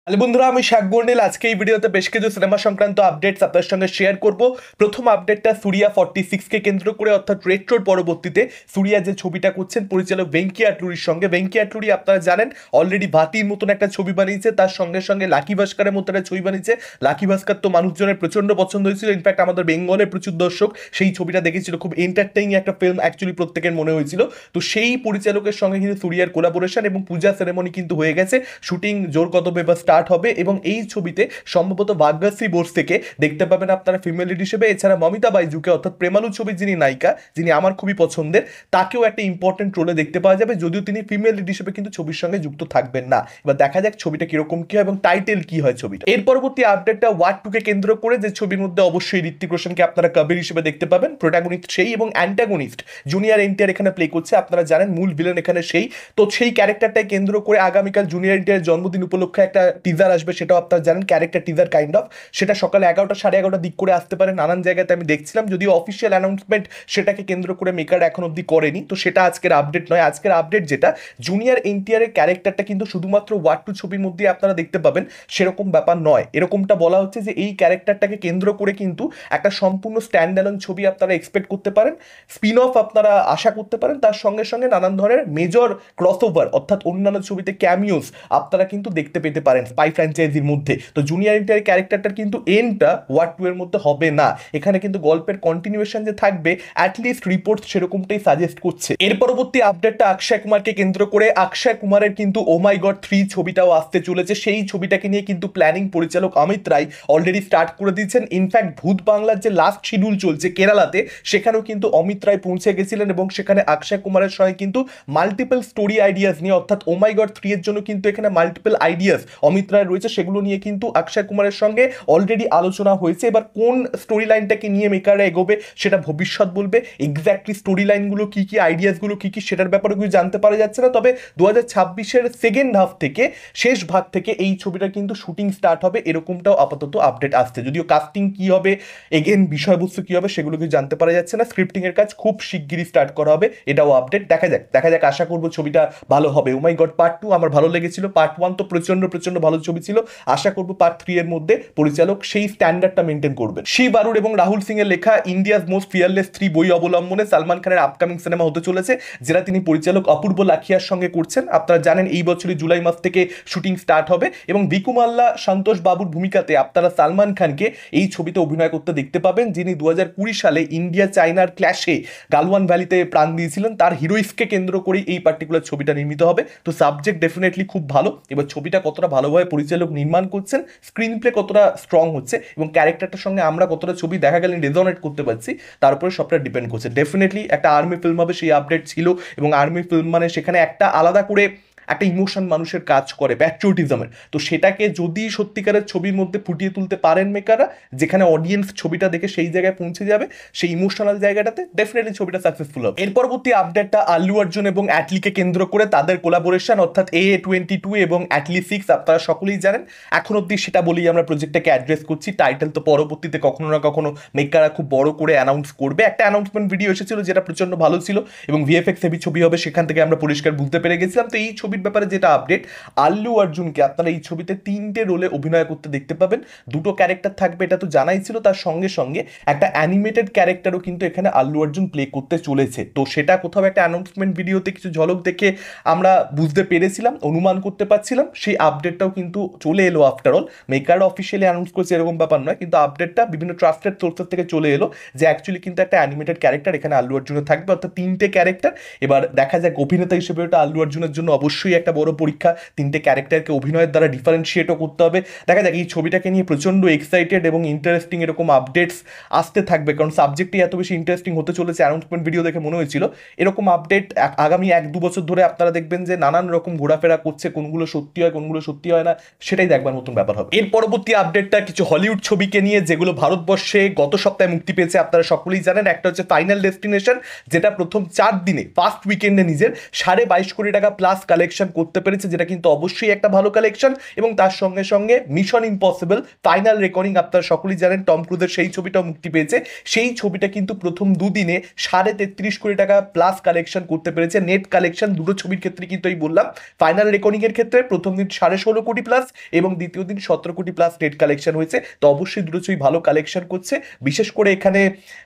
Hello বন্ধুরা, আমি শাক বর্ণিল। আজকে এই ভিডিওতে বেশ কিছু সিনেমা সংক্রান্ত আপডেটস আপনার সঙ্গে শেয়ার করব। প্রথম আপডেটটা সুরিয়া 46 কে কেন্দ্র করে, অর্থাৎ রেট্রোর পরবর্তীতে সুরিয়া যে ছবিটা করছেন পরিচালক ভেঙ্কি আটলুরির সঙ্গে। ভেঙ্কি আটলুরি আপনারা জানেন অলরেডি ভাতির মতন একটা ছবি বানিয়েছে, তার সঙ্গে সঙ্গে লাকি ভাস্করের মতো একটা ছবি বানিয়েছে। লাকি ভাস্কর তো মানুষজনের প্রচন্ড পছন্দ হয়েছিল, ইনফ্যাক্ট আমাদের বেঙ্গলের প্রচুর দর্শক সেই ছবিটা দেখেছিল। খুব এন্টারটেইনিং একটা ফিল্ম অ্যাকচুয়ালি প্রত্যেকের মনে হয়েছিল। তো সেই পরিচালকের সঙ্গে কিন্তু সুরিয়ার কোলাবোরেশন এবং পূজা সেরেমনি কিন্তু হয়ে গেছে। শুটিং জোর কদমে এবার স্টার্ট হবে এবং এই ছবিতে সম্ভবত ভাগ্যশ্রী বোস থেকে দেখতে পাবেন আপনারা ফিমেল লিড হিসেবে। এছাড়া মমিতা বাইজুকে, অর্থাৎ প্রেমালু ছবির যিনি নায়িকা, যিনি আমার খুবই পছন্দের, তাকেও একটা ইম্পর্টেন্ট রোলে দেখতে পাওয়া যাবে, যদিও তিনি ফিমেল লিড হিসেবে কিন্তু ছবির সঙ্গে যুক্ত থাকবেন না। এবার দেখা যাক ছবিটা কিরকম কি হয় এবং টাইটেল কি হয় ছবিটা। এর পরবর্তী আপডেটটা ওয়ার 2 কে কেন্দ্র করে, যে ছবির মধ্যে অবশ্যই ঋত্বিক রোশনকে আপনারা কবির হিসেবে দেখতে পাবেন। প্রোটাগনিস্ট সেই এবং অ্যান্টাগনিস্ট জুনিয়র এনটিআর এখানে প্লে করছে। আপনারা জানেন মূল ভিলেন এখানে সেই। তো সেই ক্যারেক্টারটাই কেন্দ্র করে আগামীকাল জুনিয়র এনটিআর জন্মদিন উপলক্ষে একটা টিজার আসবে, সেটাও আপনারা জানেন, ক্যারেক্টার টিজার কাইন্ড অফ। সেটা সকালে 11টা সাড়ে 11টা দিক করে আসতে পারে, নানান জায়গাতে আমি দেখছিলাম, যদিও অফিসিয়াল অ্যানাউন্সমেন্ট সেটাকে কেন্দ্র করে মেকার এখন অব্দি করেনি। তো সেটা আজকের আপডেট নয়। আজকের আপডেট যেটা, জুনিয়র এনটিআর এর ক্যারেক্টারটা কিন্তু শুধুমাত্র ওয়ার 2 ছবির মধ্যে আপনারা দেখতে পাবেন সেরকম ব্যাপার নয়। এরকমটা বলা হচ্ছে যে এই ক্যারেক্টারটাকে কেন্দ্র করে কিন্তু একটা সম্পূর্ণ স্ট্যান্ড অ্যালোন ছবি আপনারা এক্সপেক্ট করতে পারেন, স্পিন অফ আপনারা আশা করতে পারেন। তার সঙ্গে সঙ্গে নানান ধরনের মেজর ক্রসওভার, অর্থাৎ অন্যান্য ছবিতে ক্যামিওস আপনারা কিন্তু দেখতে পেতে পারেন স্পাই ফ্র্যাঞ্চাইজির মধ্যে। তো জুনিয়র এনটিআর ক্যারেক্টারটার কিন্তু এন্ডটা ওয়ার 2 এর মধ্যে হবে না, এখানে কিন্তু গল্পের কন্টিনিউয়েশন যে থাকবে অ্যাটলিস্ট রিপোর্ট সেরকমটাই সাজেস্ট করছে। এর পরবর্তী আপডেটটা অক্ষয় কুমারকে কেন্দ্র করে। অক্ষয় কুমারের কিন্তু ও মাই গড 3 ছবিটাও আসতে চলেছে। সেই ছবিটাকে নিয়ে কিন্তু প্ল্যানিং পরিচালক অমিত রায় অলরেডি স্টার্ট করে দিয়েছেন। ইনফ্যাক্ট ভূত বাংলার যে লাস্ট শিডিউল চলছে কেরালাতে, সেখানেও কিন্তু অমিত রায় পৌঁছে গেছিলেন এবং সেখানে অক্ষয় কুমারের সঙ্গে কিন্তু মাল্টিপল স্টোরি আইডিয়াস নিয়ে, অর্থাৎ ও মাই গড 3 এর জন্য কিন্তু এখানে মাল্টিপল আইডিয়াস অমিত রায় রয়েছে, সেগুলো নিয়ে কিন্তু অক্ষয় কুমারের সঙ্গে অলরেডি আলোচনা হয়েছে। এবার কোন স্টোরি লাইনটাকে নিয়ে মেকাররা এগোবে সেটা ভবিষ্যৎ বলবে। এক্স্যাক্টলি স্টোরি লাইনগুলো কী কী, আইডিয়াসগুলো কী কী, সেটার ব্যাপারে কিছু জানতে পারা যাচ্ছে না। তবে 2026-এর সেকেন্ড হাফ থেকে, শেষ ভাগ থেকে এই ছবিটা কিন্তু শুটিং স্টার্ট হবে, এরকমটাও আপাতত আপডেট আসছে। যদিও কাস্টিং কী হবে, এগেন বিষয়বস্তু কী হবে, সেগুলো কিছু জানতে পারা যাচ্ছে না। স্ক্রিপ্টিংয়ের কাজ খুব শিগগিরই স্টার্ট করা হবে, এটাও আপডেট। দেখা যাক দেখা যাক, আশা করবো ছবিটা ভালো হবে। ও মাই গড পার্ট 2 আমার ভালো লেগেছিল, পার্ট 1 তো প্রচন্ড প্রচন্ড ভালো ছবি ছিল। আশা করবো পার্ট 3 এর মধ্যে পরিচালক সেই স্ট্যান্ডার্ডটা মেনটেন করবেন। শিব আরুর এবং রাহুল সিং এর লেখা ইন্ডিয়াস মোস্ট ফিয়ারলেস 3 বই অবলম্বনে সালমান খানের আপকামিং সিনেমা হতে চলেছে, যেটা তিনি পরিচালক অপূর্ব লাখিয়ার সঙ্গে করছেন। আপনারা জানেন এই বছরই জুলাই মাস থেকে শুটিং স্টার্ট হবে এবং বিকুমাল্লা সন্তোষ বাবুর ভূমিকাতে আপনারা সালমান খানকে এই ছবিতে অভিনয় করতে দেখতে পাবেন, যিনি 2020 সালে ইন্ডিয়া চায়নার ক্ল্যাশে গালওয়ান ভ্যালিতে প্রাণ দিয়েছিলেন। তার হিরোইসকে কেন্দ্র করেই এই পার্টিকুলার ছবিটা নির্মিত হবে। তো সাবজেক্ট ডেফিনেটলি খুব ভালো। এবার ছবিটা কতটা ভালোভাবে পরিচালক নির্মাণ করছেন, স্ক্রিন প্লে কতটা স্ট্রং হচ্ছে এবং ক্যারেক্টারটার সঙ্গে আমরা কতটা ছবি দেখা গেলে রেজোনেট করতে পারছি, তার উপরে সবটা ডিপেন্ড করছে। ডেফিনেটলি একটা আর্মি ফিল্ম হবে, সেই আপডেট ছিল। এবং আর্মি ফিল্ম মানে সেখানে একটা আলাদা করে একটা ইমোশন মানুষের কাজ করে, প্যাট্রিয়টিজমের। তো সেটাকে যদি সত্যিকারের ছবির মধ্যে ফুটিয়ে তুলতে পারেন মেকাররা, যেখানে অডিয়েন্স ছবিটা দেখে সেই জায়গায় পৌঁছে যাবে, সেই ইমোশনাল জায়গাটাতে, ডেফিনেটলি ছবিটা সাকসেসফুল হবে। এর পরবর্তী আপডেটটা আল্লু অর্জুন এবং অ্যাটলিকে কেন্দ্র করে, তাদের কোলাবোরেশন, অর্থাৎ A22 এবং অ্যাটলি 6। আপনারা সকলেই জানেন, এখন অব্দি সেটা বলেই আমরা প্রজেক্টটাকে অ্যাড্রেস করছি। টাইটেল তো পরবর্তীতে কখনো না কখনো মেকাররা খুব বড় করে অ্যানাউন্স করবে। একটা অ্যানাউন্সমেন্ট ভিডিও এসেছিল যেটা প্রচন্ড ভালো ছিল এবং ভিএফএক্স হেভি ছবি হবে, সেখান থেকে আমরা পরিষ্কার বুঝতে পেরে গেছিলাম। তো এই ছবির ব্যাপারে যেটা আপডেট, আল্লু অর্জুনকে আপনারা এই ছবিতে 3টে রোলে অভিনয় করতে দেখতে পাবেন। 2টো ক্যারেক্টার থাকবে, এটা তো জানাই ছিল। তার সঙ্গে সঙ্গে একটা অ্যানিমেটেড ক্যারেক্টারও কিন্তু এখানে আল্লু অর্জুন প্লে করতে চলেছে। তো সেটা কোথাও একটা অ্যানাউন্সমেন্ট ভিডিওতে কিছু ঝলক দেখে আমরা বুঝতে পেরেছিলাম, অনুমান করতে পারছিলাম। সেই আপডেটটাও কিন্তু চলে এলো। After all maker officially announce করেছে এরকম ব্যাপার নয়, কিন্তু আপডেটটা বিভিন্ন ট্রাস্টেড সোর্সের থেকে চলে এলো যে অ্যাকচুয়ালি কিন্তু একটা অ্যানিমেটেড ক্যারেক্টার এখানে আল্লু অর্জুনের থাকবে, অর্থাৎ 3টে ক্যারেক্টার। এবার দেখা যাক, অভিনেতা হিসেবে ওটা আল্লু অর্জুনের জন্য অবশ্যই একটা বড় পরীক্ষা। 3টে ক্যারেক্টারকে অভিনয়ের দ্বারা ডিফারেন্সিয়েটও করতে হবে। দেখা যাক, এই ছবিটাকে নিয়ে প্রচন্ড এক্সাইটেড এবং ইন্টারেস্টিং এরকম আপডেটস আসতে থাকবে, কারণ সাবজেক্টই এত বেশি ইন্টারেস্টিং হতে চলেছে। অ্যানাউন্সমেন্ট ভিডিও দেখে মনে হয়েছিল এরকম আপডেট আগামী 1-2 বছর ধরে আপনারা দেখবেন যে নানান রকম ঘোরাফেরা করছে, কোনগুলো সত্যি হয় কোনগুলো সত্যি হয় না, সেটাই দেখবার মতন ব্যাপার হবে। এর পরবর্তী আপডেটটা কিছু হলিউড ছবিকে নিয়ে, যেগুলো ভারতবর্ষে গত সপ্তাহে মুক্তি পেয়েছে। আপনারা সকলেই জানেন, একটা হচ্ছে ফাইনাল ডেস্টিনেশন, যেটা প্রথম 4 দিনে ফার্স্ট উইকেন্ডে নিজের 22.5 কোটি টাকা প্লাস কালেকশন কালেকশন করতে পেরেছে, যেটা কিন্তু অবশ্যই একটা ভালো কালেকশন। এবং তার সঙ্গে সঙ্গে মিশন ইম্পসিবল ফাইনাল রেকর্ডিং আপনারা সকলেই জানেন টম ক্রুজের সেই ছবিটাও মুক্তি পেয়েছে। সেই ছবিটা কিন্তু প্রথম দুদিনে 33.5 কোটি টাকা প্লাস কালেকশন করতে পেরেছে। নেট কালেকশন দুটো ছবির ক্ষেত্রে কিন্তু এই বললাম, ফাইনাল রেকর্ডিং এর ক্ষেত্রে প্রথম দিন 16.5 কোটি প্লাস এবং দ্বিতীয় দিন 17 কোটি প্লাস নেট কালেকশন হয়েছে। তো অবশ্যই দুটো ছবি ভালো কালেকশন করছে। বিশেষ করে এখানে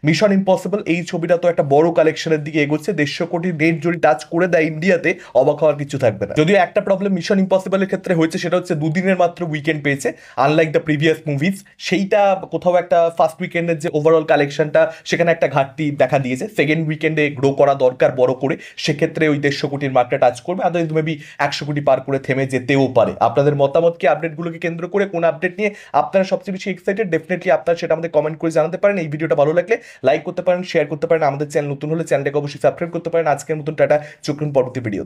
মিশন ইম্পসিবল এই ছবিটা তো একটা বড় কালেকশনের দিকে এগোচ্ছে। 150 কোটি নেট যদি টাচ করে দেয় ইন্ডিয়াতে, অবাক হওয়ার কিছু থাকবে না। যদিও একটা প্রবলেম মিশন ইম্পসিবলের ক্ষেত্রে হয়েছে, সেটা হচ্ছে দুদিনের মাত্র উইকেন্ড পেয়েছে, আনলাইক দ্য প্রিভিয়াস মুভিজ। সেইটা কোথাও একটা ফার্স্ট উইকেন্ডের যে ওভারঅল কালেকশনটা, সেখানে একটা ঘাটতি দেখা দিয়েছে। সেকেন্ড উইকেন্ডে গ্রো করা দরকার বড় করে, সেক্ষেত্রে ওই 150 কোটির মার্কটা টাচ করবে, আদারওয়াইজ মেবি 100 কোটি পার করে থেমে যেতেও পারে। আপনাদের মতামত কি আপডেটগুলোকে কেন্দ্র করে, কোন আপডেট নিয়ে আপনারা সবচেয়ে বেশি এক্সাইটেড? ডেফিনেটলি আপনারা সেটা আমাদের কমেন্ট করে জানাতে পারেন। এই ভিডিওটা ভালো লাগলে লাইক করতে পারেন, শেয়ার করতে পারেন। আমাদের চ্যানেল নতুন হলে চ্যানেলটাকে অবশ্যই সাবস্ক্রাইব করতে পারেন। আজকের মতন টাটা, চোখ রাখুন পরবর্তী ভিডিও।